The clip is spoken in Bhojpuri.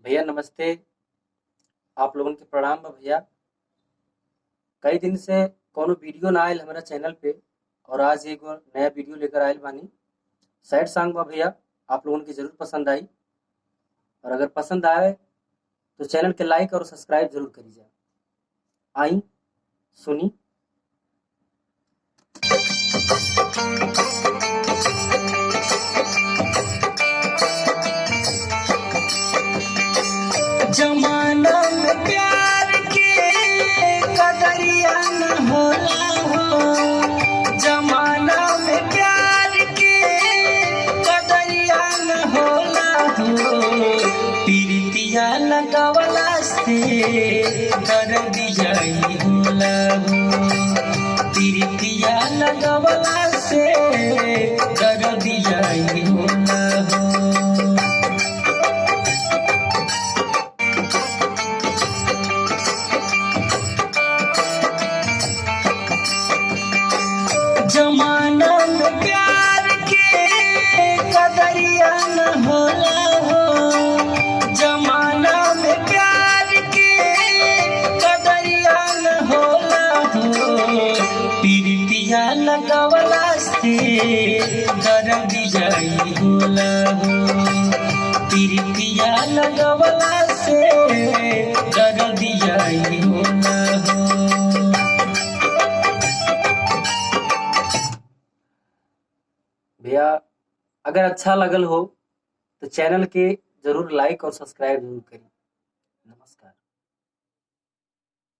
भैया नमस्ते। आप लोगन के प्रणाम बा भैया। कई दिन से कोनो वीडियो ना आयल हमारा चैनल पे और आज एगो नया वीडियो लेकर आयल बानी। सैड सॉन्ग बा भैया, आप लोगन के जरूर पसंद आई और अगर पसंद आए तो चैनल के लाइक और सब्सक्राइब जरूर करिए। आई सुनी। जमाना में प्यार के कदरिया न होला हो। जमाना में प्यार के कदरिया न होला हो। प्रीतिया लगावला से दर्दिया ही होला हो। प्रीतिया लगावला से दर्दिया ही होला हो। जमाना में प्यार के कदरिया न होला हो। जमाना में प्यार के कदरिया न होला हो। प्रीतिया लगावला से दर्दिया ही होला हो। प्रीतिया लगावला से दर्दिया ही होला हो। भैया अगर अच्छा लगल हो तो चैनल के जरूर लाइक और सब्सक्राइब जरूर करिए।